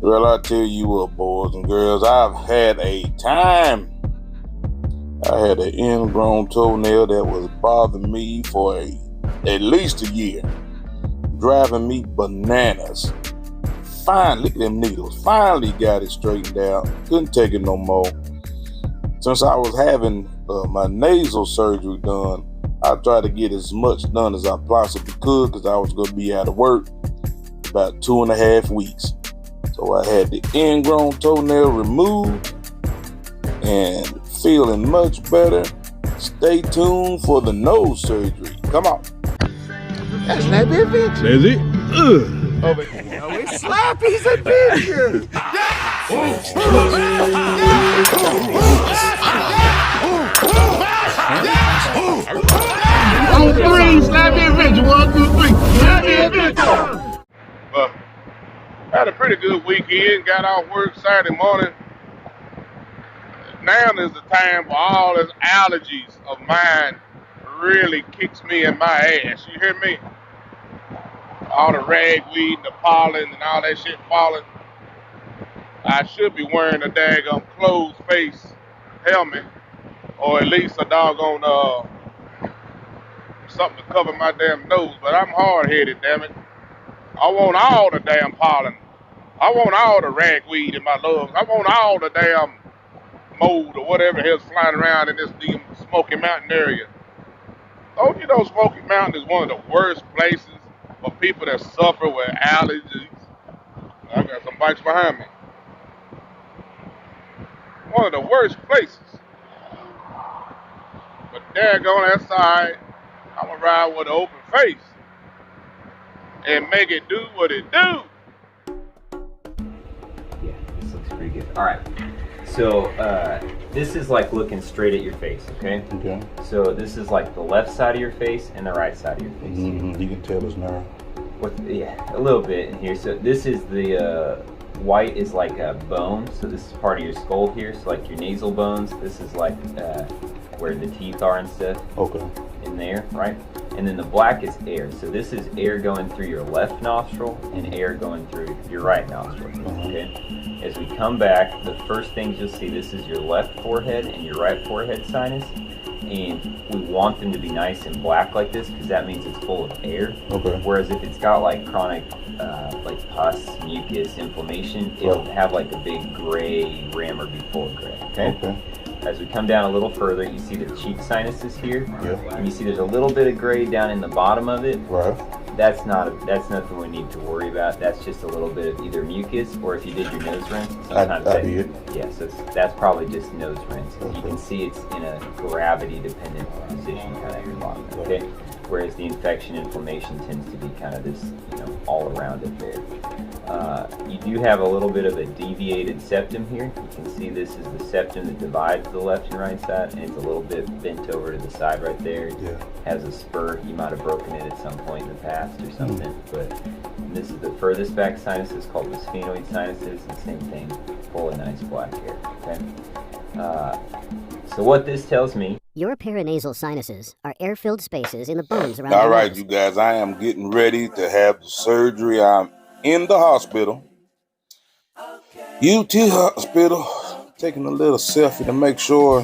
Well, I tell you what, boys and girls, I've had a time. I had an ingrown toenail that was bothering me for at least a year, driving me bananas. Finally, look at them needles. Finally got it straightened out. Couldn't take it no more. Since I was having my nasal surgery done, I tried to get as much done as I possibly could because I was going to be out of work about 2.5 weeks. So I had the ingrown toenail removed and feeling much better. Stay tuned for the nose surgery. Come on. That's Slappy Adventure. That's it. Over here. No, it's Slappy's Adventure. On three, Slappy Adventure. 1, 2, 3. Slappy Adventure. Had a pretty good weekend. Got off work Saturday morning. Now is the time for all this allergies of mine really kicks me in my ass. You hear me? All the ragweed and the pollen and all that shit falling. I should be wearing a daggone closed face helmet, or at least a doggone something to cover my damn nose. But I'm hard-headed, damn it. I want all the damn pollen. I want all the ragweed in my lungs. I want all the damn mold or whatever the hell's flying around in this damn Smoky Mountain area. Don't you know Smoky Mountain is one of the worst places for people that suffer with allergies? I got some bikes behind me. One of the worst places. But daggone, that's alright. I'm gonna ride with an open face and make it do what it do. Yeah, this looks pretty good. All right. So this is like looking straight at your face, okay? Okay. So this is like the left side of your face and the right side of your face. You can tell us now. Yeah, a little bit in here. So this is the white is like a bone. So this is part of your skull here. So like your nasal bones. This is like where the teeth are and stuff. Okay. In there, right? And then the black is air. So this is air going through your left nostril and air going through your right nostril. Okay. As we come back, the first things you'll see, this is your left forehead and your right forehead sinus. And we want them to be nice and black like this because that means it's full of air. Okay. Whereas if it's got like chronic like pus, mucus, inflammation, it'll have like a big gray rim or be full of gray. Okay? As we come down a little further, you see the cheek sinuses here. Yeah. And you see there's a little bit of gray down in the bottom of it. Right. That's nothing we need to worry about. That's just a little bit of either mucus, or if you did your nose rinse, sometimes I did. Yeah, so that's probably just nose rinse. You can see it's in a gravity-dependent position, kind of at your bottom. Okay. Whereas the infection, inflammation tends to be kind of this, all around it there. You do have a little bit of a deviated septum here. You can see this is the septum that divides the left and right side, and it's a little bit bent over to the side right there. It has a spur. You might have broken it at some point in the past or something. But this is the furthest back sinus. It's called the sphenoid sinuses, and same thing, full of nice black hair. Okay. So what this tells me. Your paranasal sinuses are air-filled spaces in the bones around All your right, nose. you guys, I am getting ready to have the surgery. I'm in the hospital. UT hospital. Taking a little selfie to make sure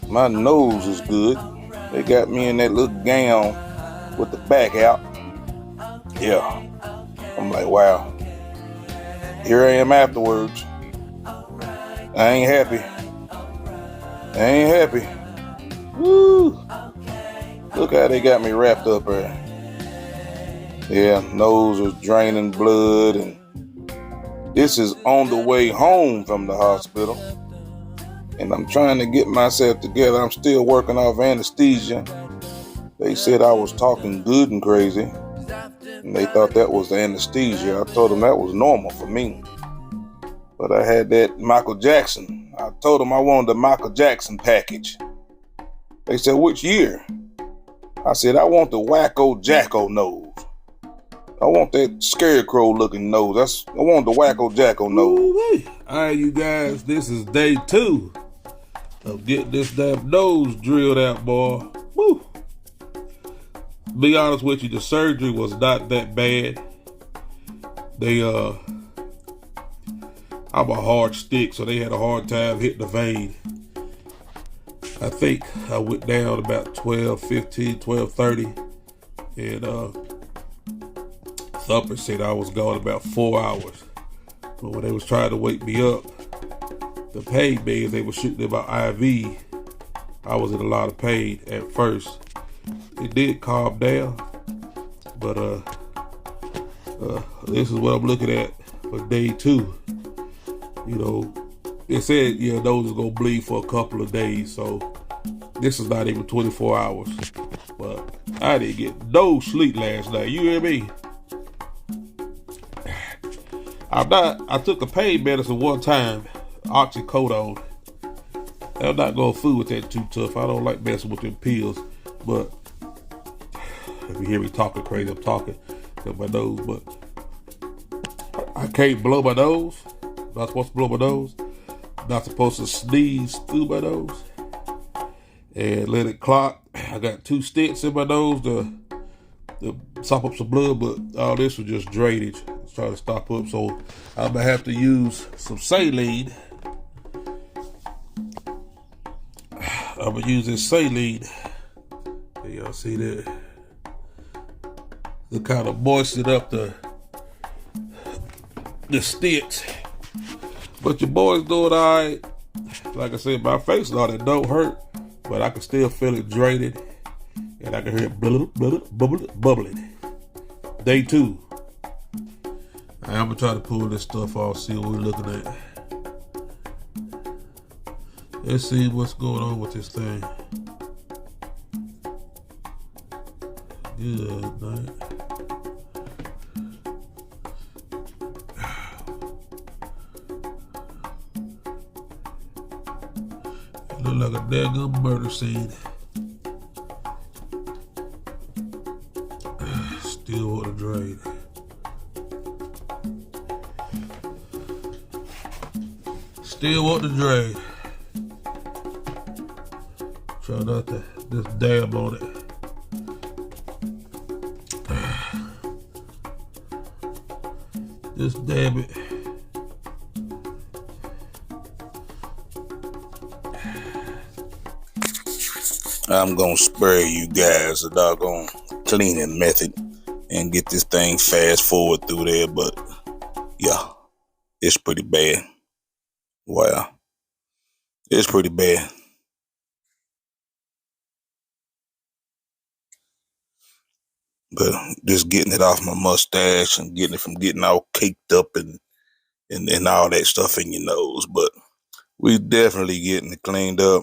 my nose is good. They got me in that little gown with the back out. Yeah. I'm like, wow. Here I am afterwards. I ain't happy. Woo! Look how they got me wrapped up here. Yeah, nose is draining blood, and this is on the way home from the hospital. And I'm trying to get myself together. I'm still working off anesthesia. They said I was talking good and crazy, and they thought that was the anesthesia. I told them that was normal for me. But I had that Michael Jackson. I told them I wanted the Michael Jackson package. They said, which year? I said, I want the Wacko Jacko nose. I want that scarecrow looking nose. I want the Wacko Jacko nose. Ooh-wee. All right, you guys, this is day 2 of getting this damn nose drilled out, boy. Woo. Be honest with you, the surgery was not that bad. They I'm a hard stick, so they had a hard time hitting the vein. I think I went down about 12:15, 12:30, and Thumper said I was gone about 4 hours. But when they was trying to wake me up, the pain meds they were shooting in my IV, I was in a lot of pain at first. It did calm down, but this is what I'm looking at for day 2. You know, it said your nose is gonna bleed for a couple of days, so this is not even 24 hours. But I didn't get no sleep last night. You hear me? I took a pain medicine one time, oxycodone. I'm not gonna fool with that too tough. I don't like messing with them pills. But if you hear me talking crazy, I'm talking to my nose. But I can't blow my nose. Not supposed to blow my nose. Not supposed to sneeze through my nose and let it clot. I got 2 stents in my nose to stop up some blood, but all this was just drainage. It's trying to stop up, so I'm gonna have to use some saline. I'm gonna use this saline. Y'all see that? To kind of moisten up the stents. But your boy's doing all right. Like I said, my face and all that don't hurt, but I can still feel it draining, and I can hear it bubbling. Day 2. I'm gonna try to pull this stuff off, see what we're looking at. Let's see what's going on with this thing. Good night. It look like a daggum murder scene. Still want to drain. Still want to drain. Try not to just dab on it. Just dab it. I'm gonna spare you guys a doggone cleaning method and get this thing fast forward through there, but yeah, it's pretty bad. Wow, it's pretty bad. But just getting it off my mustache and getting it from getting all caked up and all that stuff in your nose. But we definitely getting it cleaned up,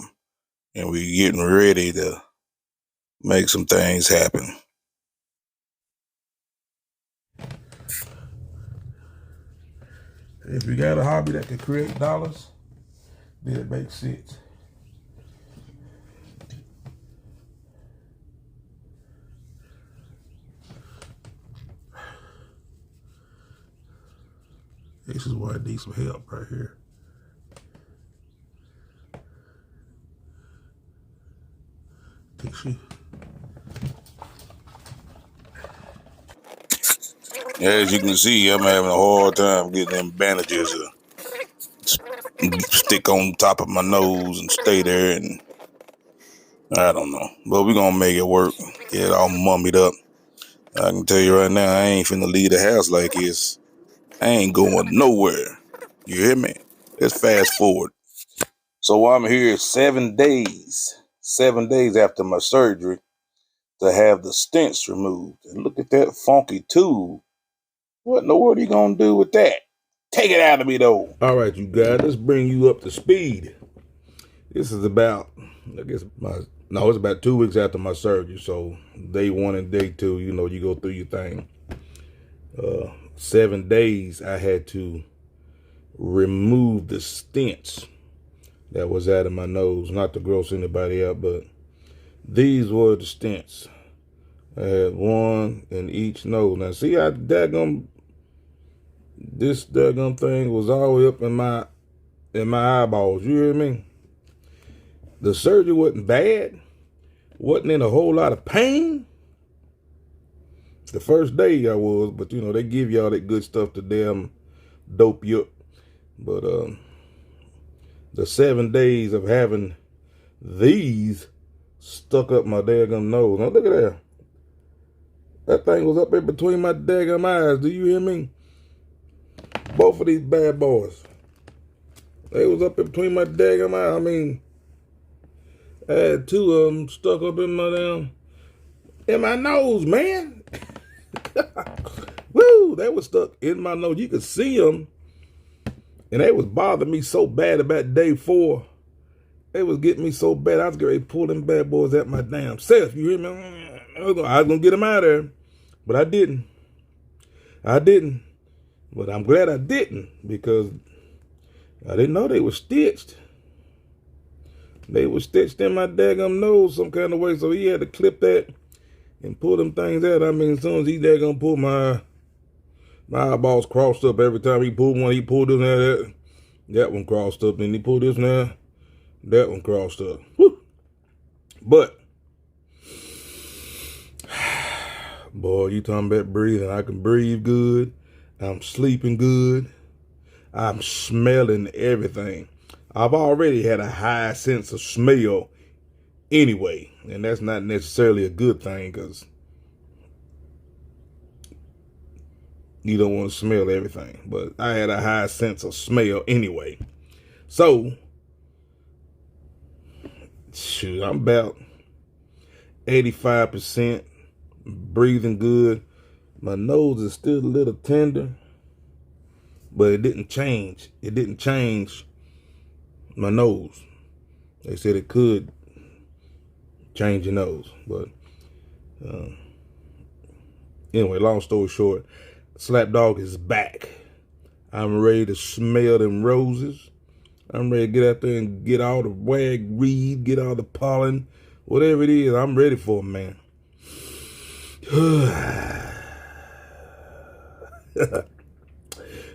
and we getting ready to make some things happen. If you got a hobby that can create dollars, then it makes sense. This is why I need some help right here. As you can see, I'm having a hard time getting them bandages to stick on top of my nose and stay there, and I don't know. But we're gonna make it work. Get it all mummied up. I can tell you right now, I ain't finna leave the house like this. I ain't going nowhere. You hear me? Let's fast forward. So I'm here 7 days. 7 days after my surgery to have the stents removed. And look at that funky tube. What in the world are you gonna do with that? Take it out of me though. All right, you guys, let's bring you up to speed. This is about, it's about 2 weeks after my surgery. So day 1 and day 2, you go through your thing. 7 days I had to remove the stents that was out of my nose. Not to gross anybody out, but these were the stents. I had 1 in each nose. Now see how this daggum thing was all the way up in my eyeballs. You hear me? The surgery wasn't bad. Wasn't in a whole lot of pain. The first day I was, but they give y'all that good stuff to damn dope you up. But the 7 days of having these stuck up my daggum nose. Now look at that. That thing was up in between my daggum eyes. Do you hear me? Both of these bad boys. They was up in between my daggum eyes. I mean, I had 2 of them stuck up in my nose, man. Woo! They was stuck in my nose. You could see them. And they was bothering me so bad about day 4. They was getting me so bad, I was getting ready to pull them bad boys at my damn self. You hear me? I was going to get them out of there. But I didn't. But I'm glad I didn't, because I didn't know they were stitched. They were stitched in my daggum nose some kind of way, so he had to clip that and pull them things out. I mean, as soon as he daggum pulled my eyeballs crossed up every time he pulled one. He pulled this one, that one crossed up, and he pulled this one, that one crossed up. Woo. But, boy, you talking about breathing. I can breathe good. I'm sleeping good. I'm smelling everything. I've already had a high sense of smell anyway, and that's not necessarily a good thing, because you don't want to smell everything. But I had a high sense of smell anyway. So, shoot, I'm about 85%, breathing good. My nose is still a little tender, but it didn't change. It didn't change my nose. They said it could change your nose. But anyway, long story short, Slap Dog is back. I'm ready to smell them roses. I'm ready to get out there and get all the ragweed, get all the pollen, whatever it is. I'm ready for it, man.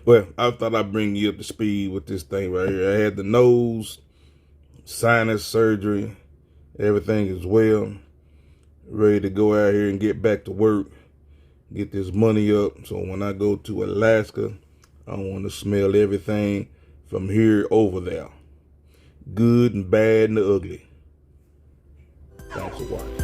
Well, I thought I'd bring you up to speed with this thing right here. I had the nose, sinus surgery, everything is well. Ready to go out here and get back to work, get this money up. So when I go to Alaska, I want to smell everything from here over there. Good and bad and the ugly. Thanks for watching.